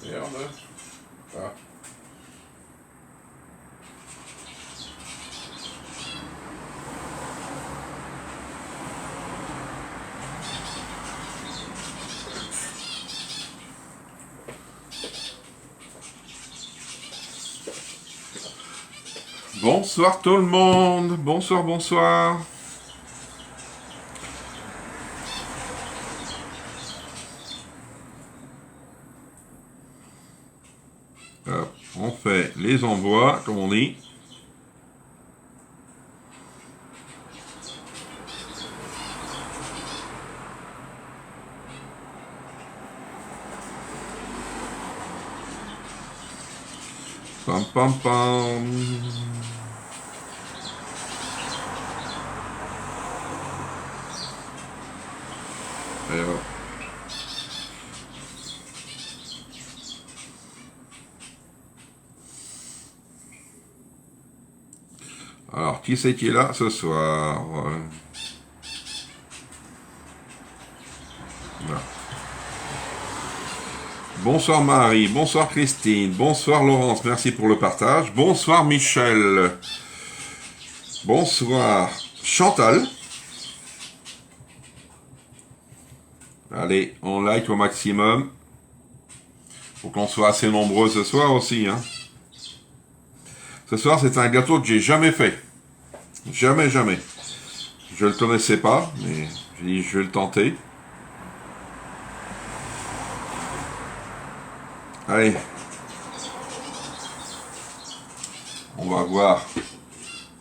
Merde. Ah. Bonsoir tout le monde, bonsoir, bonsoir. Hop, on fait les envois, comme on dit. Pam pam pam. Et voilà. Alors, qui c'est qui est là ce soir? Voilà. Bonsoir Marie, bonsoir Christine, bonsoir Laurence, merci pour le partage. Bonsoir Michel. Bonsoir Chantal. Allez, on like au maximum. Faut qu'on soit assez nombreux ce soir aussi, hein. Ce soir, c'est un gâteau que j'ai jamais fait. Jamais, jamais. Je le connaissais pas, mais j'ai dit je vais le tenter. Allez. On va voir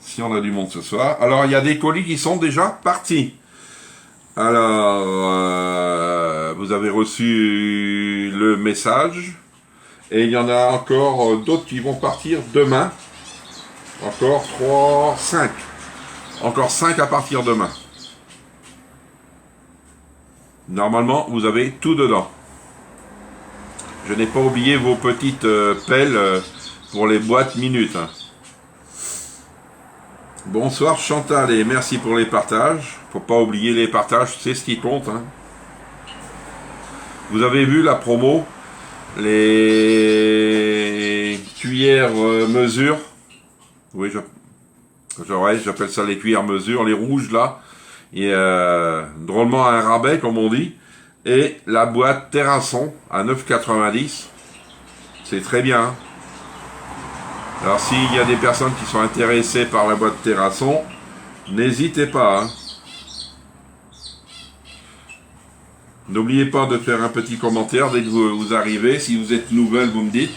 si on a du monde ce soir. Alors, il y a des colis qui sont déjà partis. Alors, vous avez reçu le message. Et il y en a encore d'autres qui vont partir demain. Encore 3, 5. Encore 5 à partir demain. Normalement, vous avez tout dedans. Je n'ai pas oublié vos petites pelles pour les boîtes minutes. Hein. Bonsoir Chantal et merci pour les partages. Faut pas oublier les partages, c'est ce qui compte. Hein. Vous avez vu la promo, les cuillères mesure. Oui, j'appelle ça les cuillères mesure, les rouges là. Et drôlement à un rabais comme on dit. Et la boîte Terrasson à 9,90. C'est très bien. Hein. Alors s'il y a des personnes qui sont intéressées par la boîte Terrasson, n'hésitez pas. Hein. N'oubliez pas de faire un petit commentaire dès que vous arrivez. Si vous êtes nouvelle, vous me dites.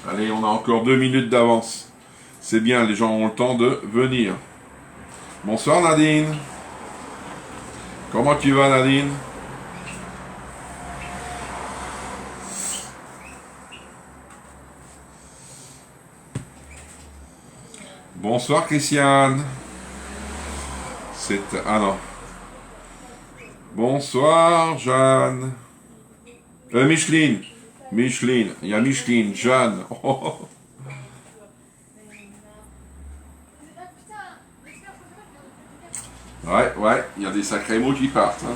Allez, on a encore 2 minutes d'avance. C'est bien, les gens ont le temps de venir. Bonsoir Nadine. Comment tu vas Nadine? Bonsoir Christiane. Ah non. Bonsoir Jeanne. Micheline. Micheline. Il y a Micheline, Jeanne. Oh. Ouais, il y a des sacrés mots qui partent. Hein.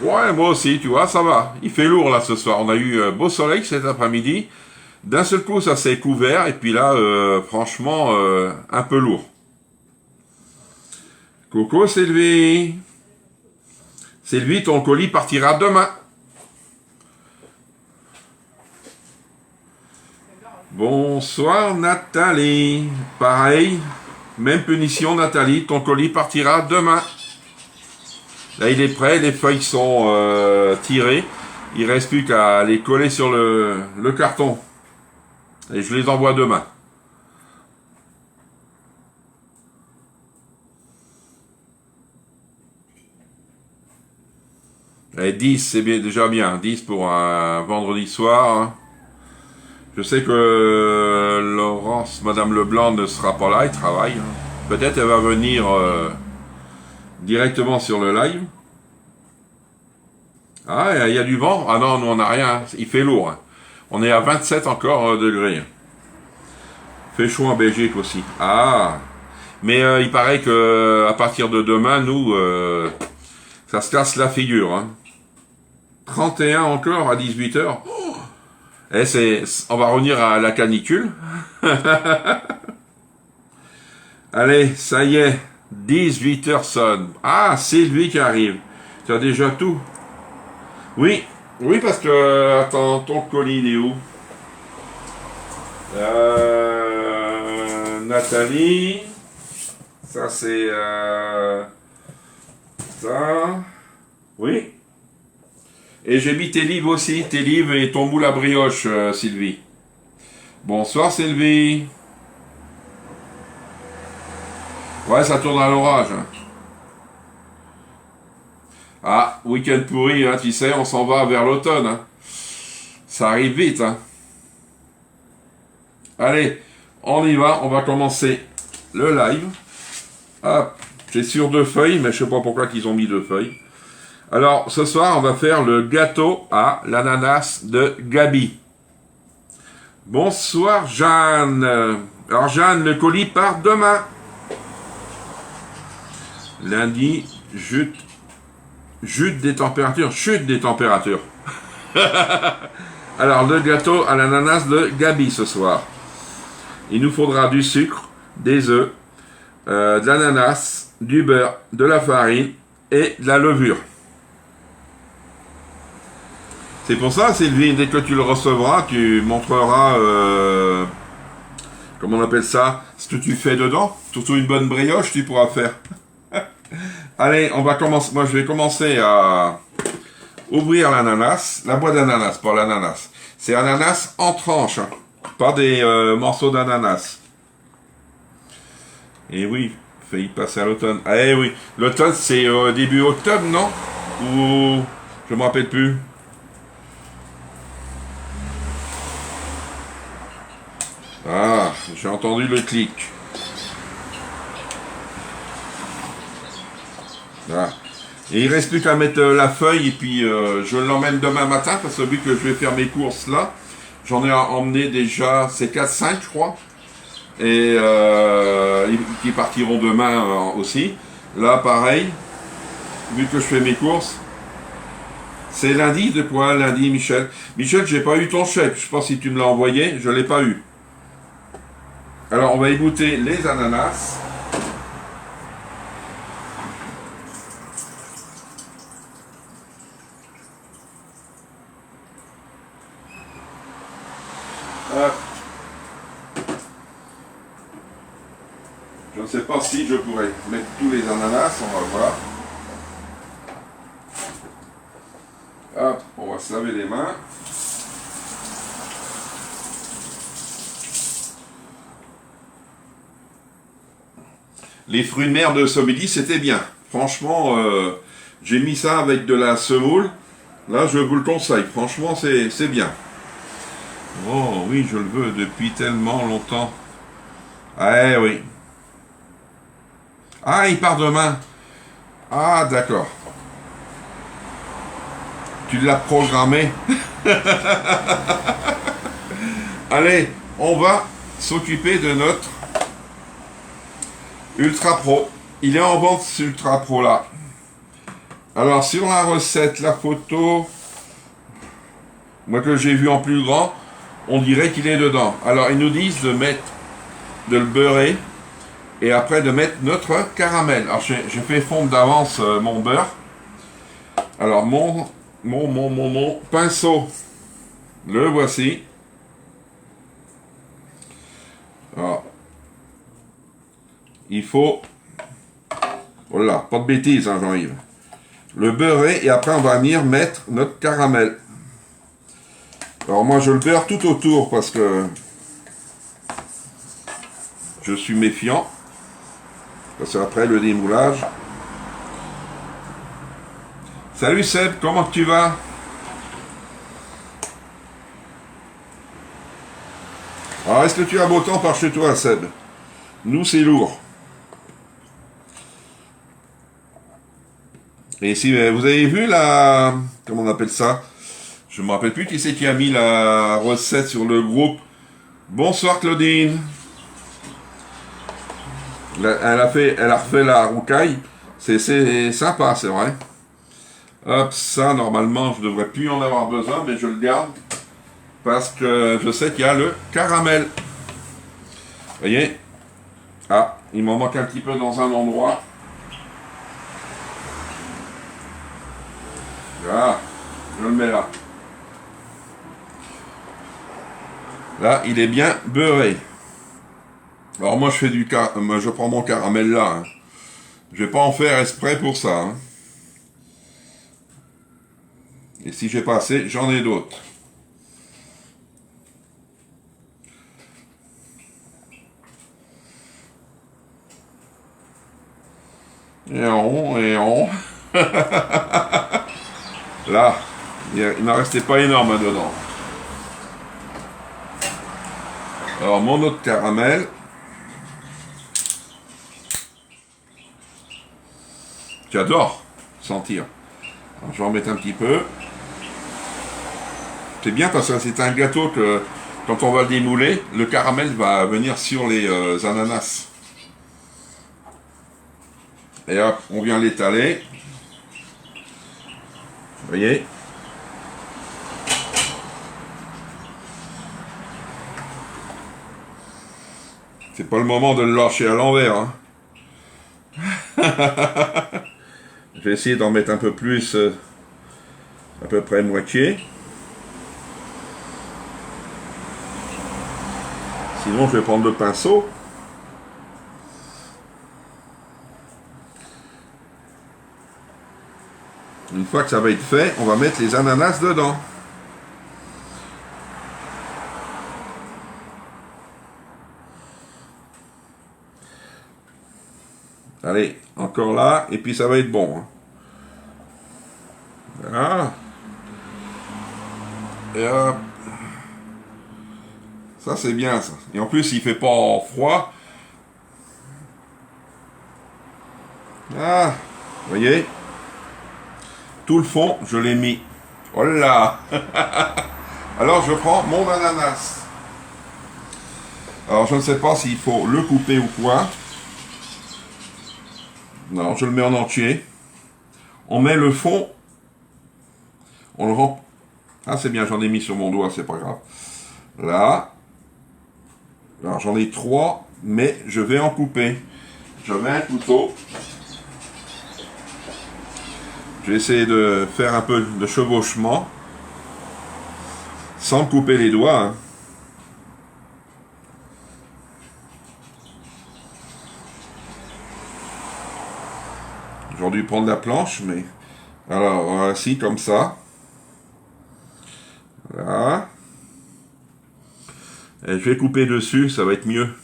Ouais, moi aussi, tu vois, ça va. Il fait lourd là ce soir. On a eu beau soleil cet après-midi. D'un seul coup, ça s'est couvert. Et puis là, franchement, un peu lourd. Coucou Sylvie. Sylvie, ton colis partira demain. Bonsoir Nathalie. Pareil, même punition Nathalie, ton colis partira demain. Là, il est prêt, les feuilles sont tirées. Il ne reste plus qu'à les coller sur le carton. Et je les envoie demain. Et 10, c'est déjà bien. 10 pour un vendredi soir. Hein. Je sais que Laurence, Madame Leblanc ne sera pas là, il travaille. Hein. Peut-être elle va venir directement sur le live. Ah, il y a du vent. Ah non, nous on n'a rien. Il fait lourd. Hein. On est à 27 encore degrés. Fait chaud en Belgique aussi. Ah. Mais il paraît que à partir de demain, nous, ça se casse la figure. Hein. 31 encore à 18h. Oh. Et on va revenir à la canicule. Allez, ça y est. 18h sonne. Ah, c'est lui qui arrive. Tu as déjà tout. Oui, oui, parce que... Attends, ton colis, il est où? Nathalie. Ça, c'est... ça. Oui. Et j'ai mis tes livres aussi. Tes livres et ton moule à brioche, Sylvie. Bonsoir, Sylvie. Ouais, ça tourne à l'orage. Ah, week-end pourri, hein, tu sais, on s'en va vers l'automne. Hein. Ça arrive vite. Hein. Allez, on y va, on va commencer le live. Hop, c'est sur 2 feuilles, mais je sais pas pourquoi ils ont mis 2 feuilles. Alors, ce soir, on va faire le gâteau à l'ananas de Gabi. Bonsoir, Jeanne. Alors, Jeanne, le colis part demain. Lundi, chute des températures. Chute des températures. Alors, le gâteau à l'ananas de Gabi ce soir. Il nous faudra du sucre, des œufs, de l'ananas, du beurre, de la farine et de la levure. C'est pour ça, Sylvie, dès que tu le recevras, tu montreras, comment on appelle ça, ce que tu fais dedans. Surtout une bonne brioche, tu pourras faire. Allez, on va commencer. Moi, je vais commencer à ouvrir l'ananas, la boîte d'ananas, pas l'ananas. C'est ananas en tranches, hein, pas des morceaux d'ananas. Et oui, failli passer à l'automne. Ah, eh oui, l'automne c'est début octobre, non? Ou je me rappelle plus. Ah, j'ai entendu le clic. Voilà. Et il reste plus qu'à mettre la feuille et puis je l'emmène demain matin parce que vu que je vais faire mes courses là, j'en ai emmené déjà, c'est 4-5 je crois. Et qui partiront demain aussi. Là pareil, vu que je fais mes courses. C'est lundi, de quoi lundi, Michel? Michel, j'ai pas eu ton chèque, je sais pas si tu me l'as envoyé, je l'ai pas eu. Alors on va égoutter les ananas. Je ne sais pas si je pourrais mettre tous les ananas, on va voir. Hop, on va se laver les mains. Les fruits de mer de ce midi, c'était bien. Franchement, j'ai mis ça avec de la semoule. Là, je vous le conseille. Franchement, c'est bien. Oh oui, je le veux depuis tellement longtemps. Ah oui. Ah, il part demain. Ah, d'accord. Tu l'as programmé. Allez, on va s'occuper de notre Ultra Pro. Il est en vente ce Ultra Pro là. Alors sur la recette, la photo, moi que j'ai vu en plus grand, on dirait qu'il est dedans. Alors ils nous disent de le beurrer et après de mettre notre caramel. Alors j'ai fait fondre d'avance mon beurre. Alors mon pinceau, le voici. Alors, il faut, voilà, pas de bêtises, hein, Jean-Yves. Le beurrer et après on va venir mettre notre caramel. Alors moi je le beurre tout autour parce que je suis méfiant. Parce qu'après le démoulage. Salut Seb, comment tu vas? Alors est-ce que tu as beau temps par chez toi, Seb? Nous c'est lourd. Et si vous avez vu la... Comment on appelle ça? Je me rappelle plus qui c'est qui a mis la recette sur le groupe. Bonsoir Claudine. Elle a refait la roucaille. C'est sympa, c'est vrai. Hop, ça, normalement, je devrais plus en avoir besoin, mais je le garde. Parce que je sais qu'il y a le caramel. Vous voyez? Ah, il m'en manque un petit peu dans un endroit. Voilà, je le mets là. Là, il est bien beurré. Alors moi, je prends mon caramel là. Hein. Je vais pas en faire exprès pour ça. Hein. Et si j'ai pas assez, j'en ai d'autres. Et on. Là, il n'en restait pas énorme dedans. Alors mon autre caramel. J'adore sentir. Alors, je vais en mettre un petit peu. C'est bien parce que c'est un gâteau que quand on va le démouler, le caramel va venir sur les ananas. Et hop, on vient l'étaler. Vous voyez? C'est pas le moment de le lâcher à l'envers. Hein. Je vais essayer d'en mettre un peu plus, à peu près moitié. Sinon, je vais prendre le pinceau. Une fois que ça va être fait, on va mettre les ananas dedans. Allez, encore là, et puis ça va être bon. Hein. Voilà. Et hop. Ça, c'est bien, ça. Et en plus, il fait pas froid. Ah, vous voyez? Tout le fond, je l'ai mis. Oh là. Alors, je prends mon ananas. Alors, je ne sais pas s'il faut le couper ou quoi. Non, je le mets en entier. On met le fond. On le rend. Ah, c'est bien, j'en ai mis sur mon doigt, c'est pas grave. Là. Alors, j'en ai 3, mais je vais en couper. Je mets un couteau. Je vais essayer de faire un peu de chevauchement. Sans me couper les doigts. Hein. J'aurais dû prendre la planche, mais... Alors, voici, comme ça. Voilà. Et je vais couper dessus, ça va être mieux.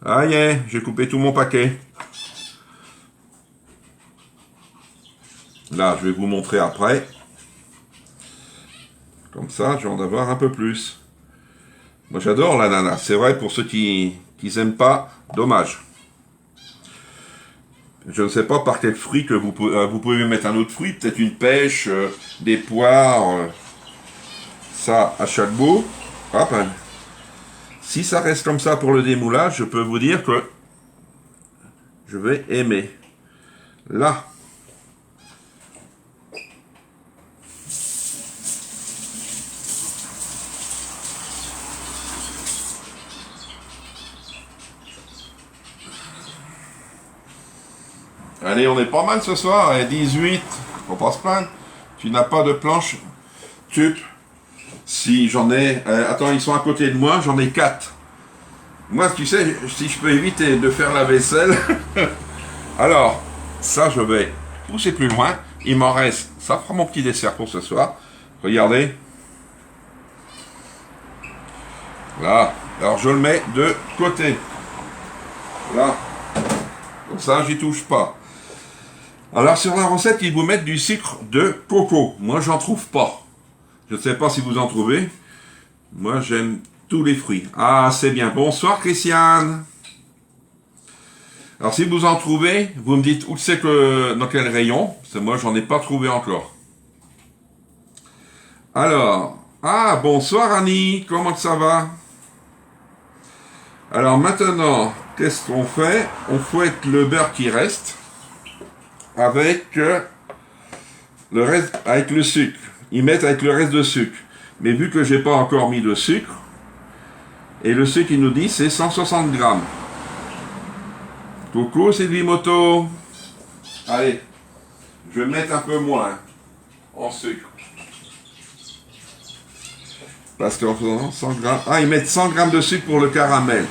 Ah, yeah, j'ai coupé tout mon paquet. Là, je vais vous montrer après. Comme ça, je vais en avoir un peu plus. Moi, j'adore l'ananas. C'est vrai, pour ceux qui n'aiment pas, dommage. Je ne sais pas par quel fruit que vous pouvez mettre un autre fruit. Peut-être une pêche, des poires. Ça, à chaque bout. Hop, hein. Si ça reste comme ça pour le démoulage, je peux vous dire que je vais aimer. Là. Allez, on est pas mal ce soir. 18. Faut pas se plaindre. Tu n'as pas de planche. Tup. Si j'en ai... attends, ils sont à côté de moi, j'en ai 4. Moi, tu sais, si je peux éviter de faire la vaisselle... Alors, ça, je vais pousser plus loin. Il m'en reste... Ça fera mon petit dessert pour ce soir. Regardez. Là. Alors, je le mets de côté. Là. Comme ça, j'y touche pas. Alors, sur la recette, ils vous mettent du sucre de coco. Moi, j'en trouve pas. Je ne sais pas si vous en trouvez. Moi, j'aime tous les fruits. Ah, c'est bien. Bonsoir, Christiane. Alors si vous en trouvez, vous me dites où c'est que dans quel rayon, parce que moi j'en ai pas trouvé encore. Alors, ah bonsoir Annie, comment ça va? Alors maintenant, qu'est-ce qu'on fait? On fouette le beurre qui reste avec le reste, avec le sucre. Ils mettent avec le reste de sucre. Mais vu que j'ai pas encore mis de sucre, et le sucre il nous dit c'est 160 grammes. Coucou Sylvie Moto. Allez, je vais mettre un peu moins en sucre. Parce qu'en faisant 100 grammes... Ah, ils mettent 100 grammes de sucre pour le caramel.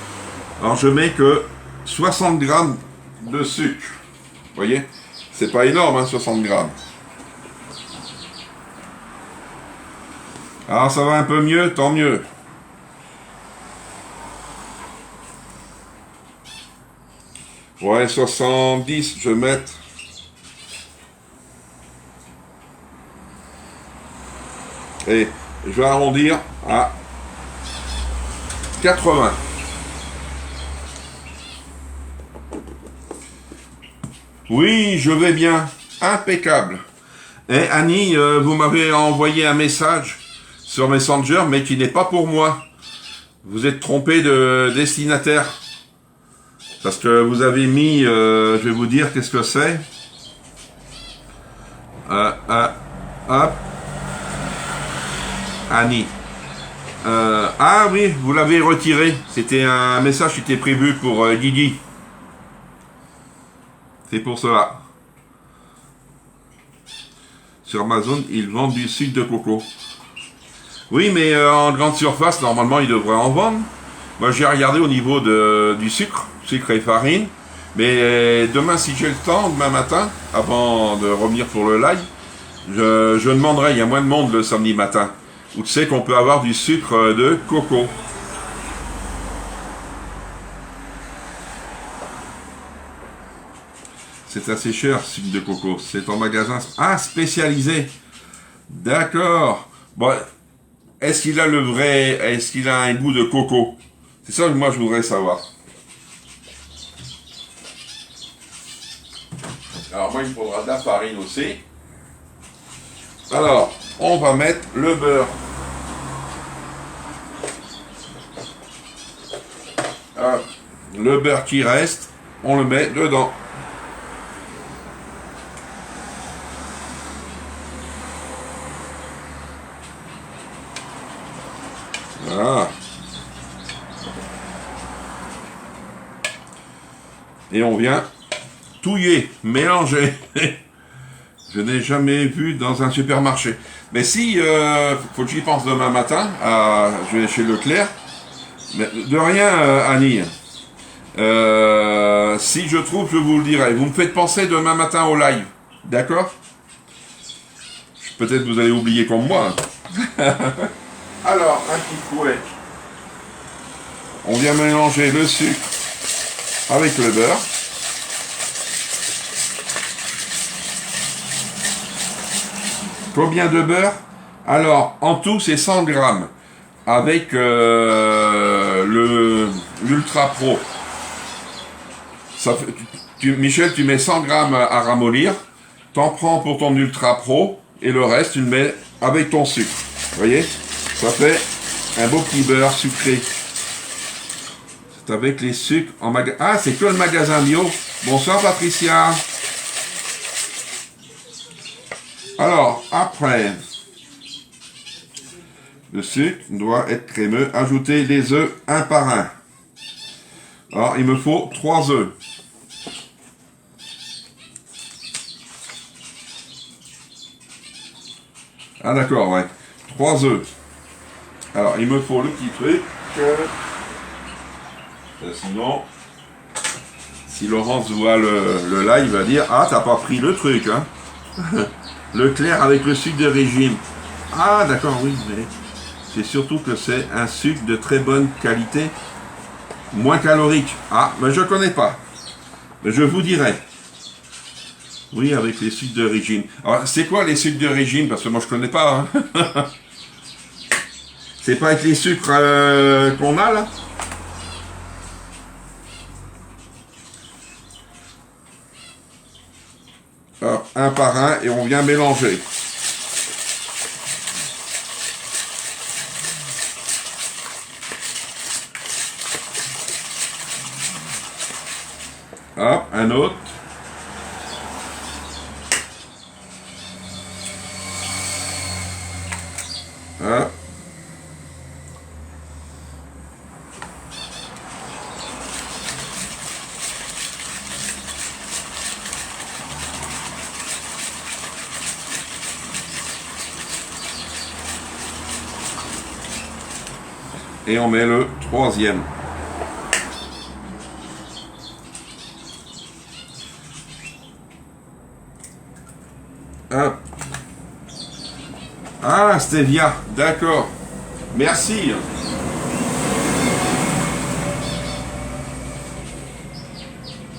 Alors je mets que 60 grammes de sucre. Vous voyez? C'est pas énorme, hein, 60 grammes. Alors ça va un peu mieux, tant mieux. Ouais, 70, je vais mettre. Et je vais arrondir à 80. Oui, je vais bien. Impeccable. Et Annie, vous m'avez envoyé un message sur Messenger, mais qui n'est pas pour moi. Vous êtes trompé de destinataire. Parce que vous avez mis, je vais vous dire qu'est-ce que c'est. Hop. Annie. Ah oui, vous l'avez retiré. C'était un message qui était prévu pour Didi. C'est pour cela. Sur Amazon, ils vendent du sucre de coco. Oui, mais en grande surface, normalement, ils devraient en vendre. Moi, j'ai regardé au niveau du sucre et farine. Mais demain, si j'ai le temps, demain matin, avant de revenir pour le live, je demanderai, il y a moins de monde le samedi matin, où tu sais qu'on peut avoir du sucre de coco. C'est assez cher, sucre de coco. C'est en magasin spécialisé. D'accord. Bon, est-ce qu'il a est-ce qu'il a un goût de coco? C'est ça que moi je voudrais savoir. Alors moi il me faudra de la farine aussi. Alors, on va mettre le beurre. Alors, le beurre qui reste, on le met dedans. Voilà. Et on vient touiller, mélanger. Je n'ai jamais vu dans un supermarché. Mais si, faut que j'y pense demain matin, je vais chez Leclerc. Mais de rien, Annie. Si je trouve, je vous le dirai. Vous me faites penser demain matin au live. D'accord? Peut-être vous allez oublier comme moi. Alors, un petit fouet. On vient mélanger le sucre avec le beurre. Combien de beurre? Alors, en tout, c'est 100 grammes. Avec l'Ultra Pro. Ça fait, Michel, tu mets 100 grammes à ramollir. T'en prends pour ton Ultra Pro. Et le reste, tu le mets avec ton sucre. Vous voyez? Ça fait un beau petit beurre sucré. C'est avec les sucres en magasin. Ah, c'est que le magasin bio. Bonsoir, Patricia. Alors, après, le sucre doit être crémeux. Ajoutez les œufs un par un. Alors, il me faut 3 œufs. Ah d'accord, ouais. 3 œufs. Alors, il me faut le petit truc. Sinon, si Laurence voit le live, il va dire « Ah, t'as pas pris le truc, hein ?» Le clair avec le sucre de régime. Ah, d'accord, oui, mais c'est surtout que c'est un sucre de très bonne qualité, moins calorique. Ah, mais je connais pas. Mais je vous dirai. Oui, avec les sucres de régime. Alors, c'est quoi les sucres de régime? Parce que moi, je connais pas. Hein. C'est pas avec les sucres qu'on a, là? Hop, un par un et on vient mélanger. Hop, un autre. Hop. Et on met le troisième. Hop. Ah, stevia, d'accord. Merci.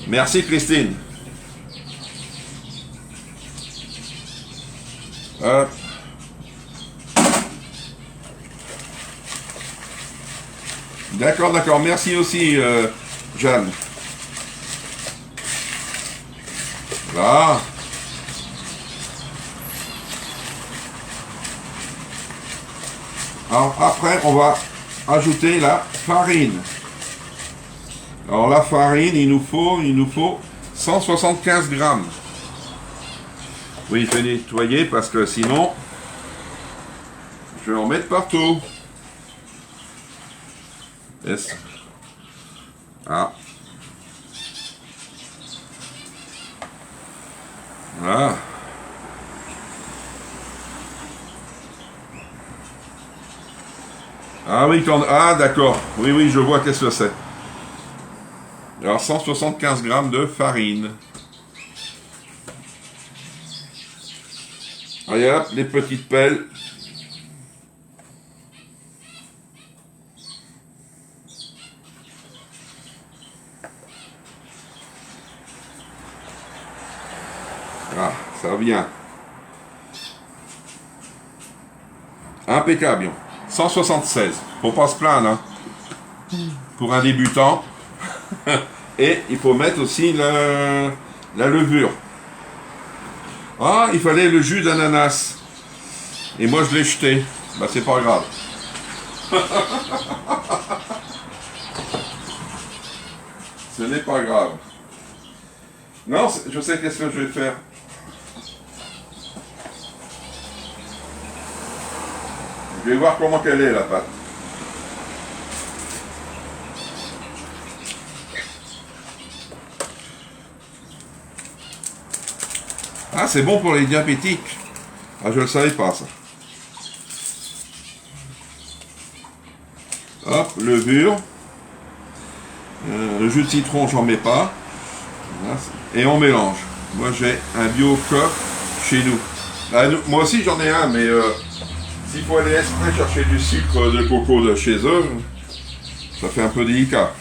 Merci Christine. Hop. D'accord, d'accord. Merci aussi, Jeanne. Là. Alors après, on va ajouter la farine. Alors la farine, il nous faut 175 grammes. Oui, je vais nettoyer parce que sinon, je vais en mettre partout. Yes. Ah. Voilà. Ah oui, ah d'accord. Oui, oui, je vois qu'est-ce que c'est. Alors 175 grammes de farine. Allez hop, les petites pelles. Ah, ça vient. Impeccable. 176. Faut pas se plaindre, hein. Pour un débutant. Et il faut mettre aussi la levure. Ah, il fallait le jus d'ananas. Et moi je l'ai jeté. Bah c'est pas grave. Ce n'est pas grave. Non, je sais qu'est-ce que je vais faire. Je vais voir comment qu'elle est la pâte. Ah, c'est bon pour les diabétiques. Ah, je ne le savais pas ça. Hop, levure. Le jus de citron, j'en mets pas. Et on mélange. Moi, j'ai un bio-coq chez nous. Ah, moi aussi, j'en ai un, mais s'il faut aller exprès chercher du sucre de coco de chez eux, ça fait un peu délicat.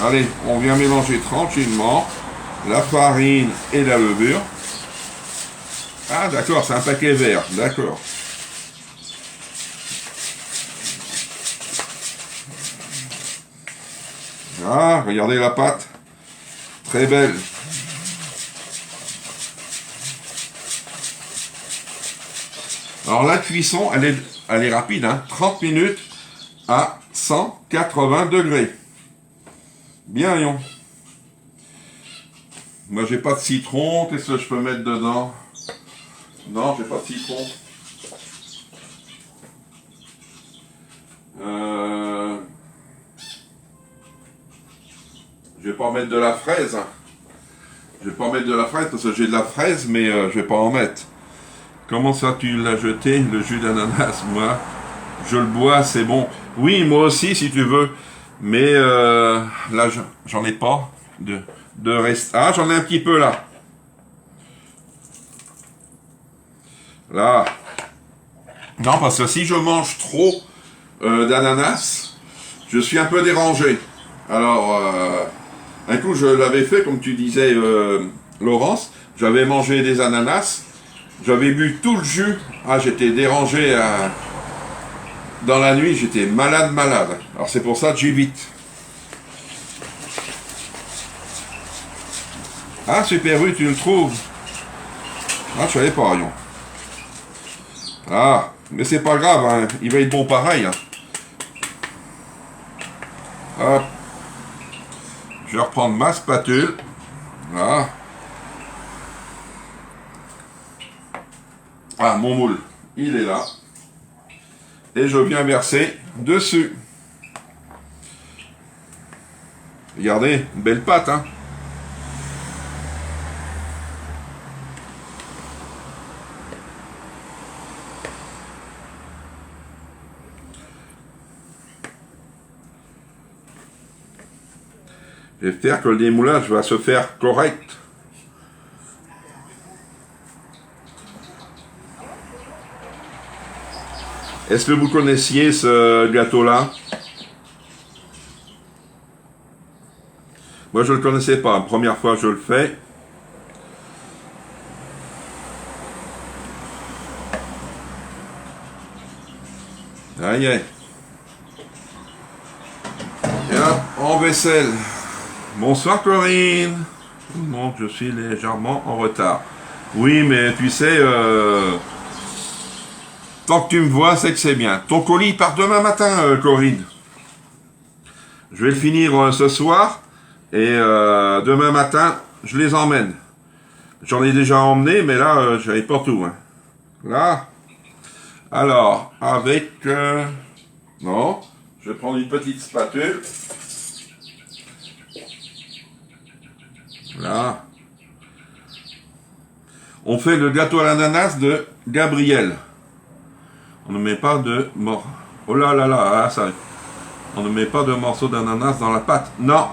Allez, on vient mélanger tranquillement la farine et la levure. Ah d'accord, c'est un paquet vert, d'accord. Ah, regardez la pâte. Très belle. Alors la cuisson, elle est rapide, hein, 30 minutes à 180 degrés. Bien, Yon. Moi, j'ai pas de citron. Qu'est-ce que je peux mettre dedans? Non, j'ai pas de citron. Je vais pas en mettre de la fraise. Je vais pas en mettre de la fraise parce que j'ai de la fraise, mais je vais pas en mettre. Comment ça, tu l'as jeté, le jus d'ananas? Moi, je le bois, c'est bon. Oui, moi aussi, si tu veux. Mais là, j'en ai pas de reste. Ah, j'en ai un petit peu là. Là. Non, parce que si je mange trop d'ananas, je suis un peu dérangé. Alors, un coup, je l'avais fait, comme tu disais, Laurence. J'avais mangé des ananas. J'avais bu tout le jus. Ah, j'étais dérangé dans la nuit. J'étais malade. Alors, c'est pour ça que j'évite. Ah, Super U, tu le trouves? Ah, je savais pas, non. Ah, mais c'est pas grave, hein. Il va être bon pareil. Hein. Hop. Je vais reprendre ma spatule. Voilà. Ah, mon moule, il est là. Et je viens verser dessus. Regardez, une belle pâte, hein. J'espère que le démoulage va se faire correct. Est-ce que vous connaissiez ce gâteau-là? Moi, je ne le connaissais pas. La première fois que je le fais. Aïe, aïe. Et hop, en vaisselle. Bonsoir Corinne. Non, je suis légèrement en retard. Oui, mais tu sais, tant que tu me vois, c'est que c'est bien. Ton colis part demain matin, Corinne. Je vais le finir ce soir. Et demain matin, je les emmène. J'en ai déjà emmené, mais là, j'avais pas tout. Hein. Là. Alors, avec... non, je vais prendre une petite spatule. Là. On fait le gâteau à l'ananas de Gabriel. On ne met pas de... Oh là là là, ah, ça... On ne met pas de morceaux d'ananas dans la pâte. Non.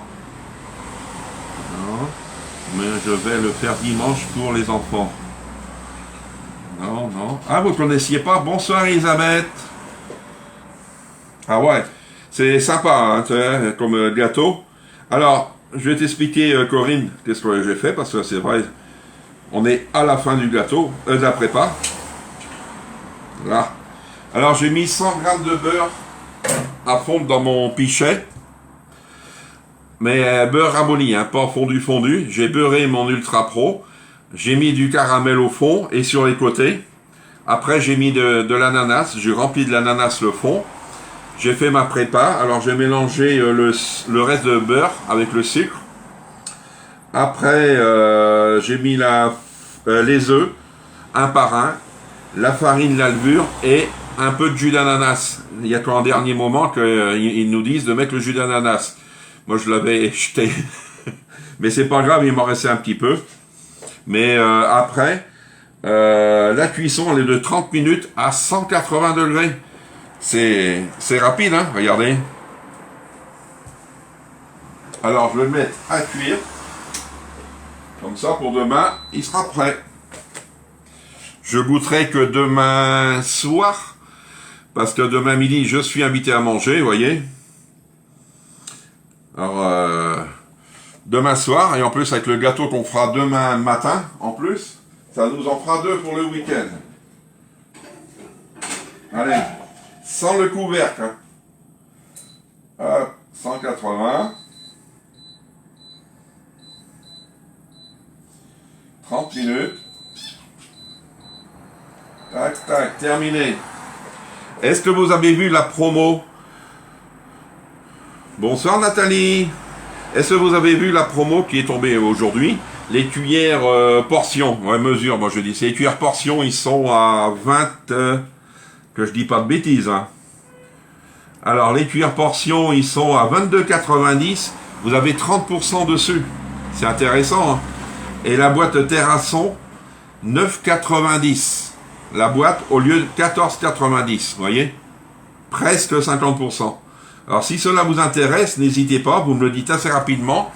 Non. Mais je vais le faire dimanche pour les enfants. Non, non. Ah, vous ne connaissiez pas? Bonsoir Elisabeth. Ah ouais. C'est sympa, hein, comme gâteau. Alors, je vais t'expliquer, Corinne, qu'est-ce que j'ai fait, parce que c'est vrai, on est à la fin du gâteau, de la prépa. Là. Alors, j'ai mis 100 g de beurre à fondre dans mon pichet. Mais beurre ramolli, hein, pas fondu. J'ai beurré mon Ultra Pro. J'ai mis du caramel au fond et sur les côtés. Après, j'ai mis de l'ananas. J'ai rempli de l'ananas le fond. J'ai fait ma prépa. Alors, j'ai mélangé le reste de beurre avec le sucre. Après, j'ai mis les œufs, un par un, la farine, la levure et un peu de jus d'ananas. Il y a qu'en dernier moment qu'ils nous disent de mettre le jus d'ananas. Moi, je l'avais jeté. Mais c'est pas grave, il m'en restait un petit peu. Mais après, la cuisson, elle est de 30 minutes à 180 degrés. C'est rapide, hein, regardez. Alors, je vais le mettre à cuire. Comme ça, pour demain, il sera prêt. Je goûterai que demain soir. Parce que demain midi, je suis invité à manger, vous voyez. Alors, demain soir, et en plus avec le gâteau qu'on fera demain matin, en plus, ça nous en fera 2 pour le week-end. Allez, sans le couvercle. Hein. Hop, 180. 30 minutes. Tac, tac, terminé. Est-ce que vous avez vu la promo? Bonsoir Nathalie. Est-ce que vous avez vu la promo qui est tombée aujourd'hui? Les cuillères portions, ouais, mesure, moi je dis, ces cuillères portions, ils sont à 20, que je dis pas de bêtises, hein. Alors, les cuillères portions, ils sont à 22,90, vous avez 30% dessus, c'est intéressant, hein. Et la boîte Terrasson, 9,90, la boîte au lieu de 14,90, vous voyez? Presque 50%. Alors, si cela vous intéresse, n'hésitez pas, vous me le dites assez rapidement.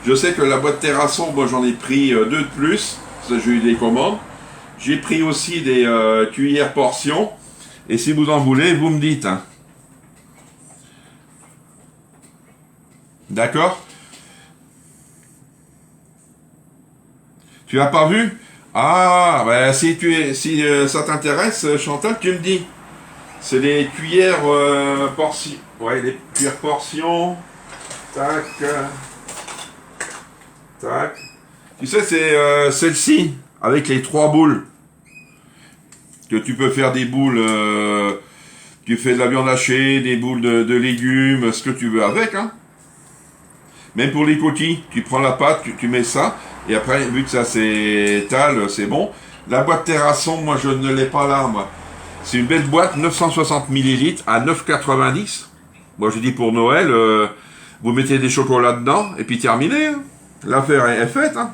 Je sais que la boîte Terrasson, moi j'en ai pris 2 de plus, parce que j'ai eu des commandes. J'ai pris aussi des cuillères portions, et si vous en voulez, vous me dites. Hein. D'accord? Tu n'as pas vu? Ah, ben si ça t'intéresse, Chantal, tu me dis. C'est les cuillères portions. Ouais, les cuillères portions. Tac. Tac. Tu sais, c'est celle-ci, avec les 3 boules. Que tu peux faire des boules, tu fais de la viande hachée, des boules de légumes, ce que tu veux avec, hein. Même pour les coquilles, tu prends la pâte, tu mets ça, et après, vu que ça s'étale, c'est bon. La boîte Terrasson, moi je ne l'ai pas là, moi. C'est une belle boîte, 960 ml à 9,90. Moi je dis pour Noël, vous mettez des chocolats dedans, et puis terminé, hein. L'affaire est faite, hein.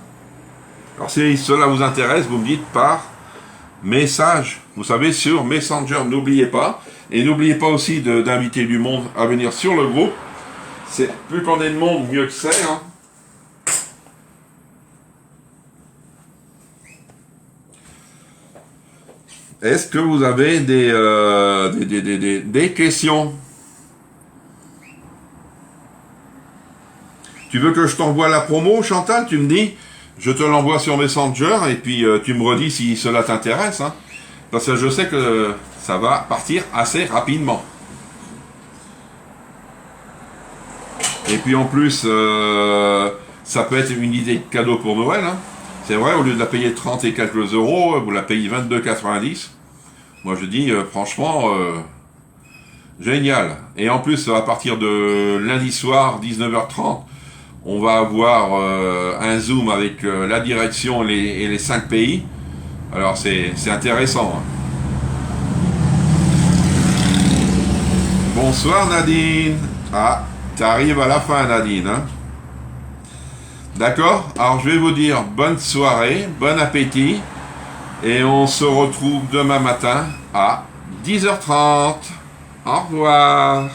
Alors si cela vous intéresse, vous me dites par message, vous savez, sur Messenger, n'oubliez pas. Et n'oubliez pas aussi d'inviter du monde à venir sur le groupe. C'est plus qu'on est de monde, mieux que c'est, hein. Est-ce que vous avez des questions? Tu veux que je t'envoie la promo, Chantal? Tu me dis, je te l'envoie sur Messenger et puis tu me redis si cela t'intéresse, hein. Parce que je sais que ça va partir assez rapidement. Et puis en plus, ça peut être une idée de cadeau pour Noël, hein. C'est vrai, au lieu de la payer 30 et quelques euros, vous la payez 22,90. Moi je dis, franchement, génial. Et en plus, à partir de lundi soir, 19h30, on va avoir un Zoom avec la direction et les 5 pays. Alors c'est intéressant, hein. Bonsoir Nadine. Ah, t'arrives à la fin Nadine, hein. D'accord? Alors je vais vous dire bonne soirée, bon appétit. Et on se retrouve demain matin à 10h30. Au revoir.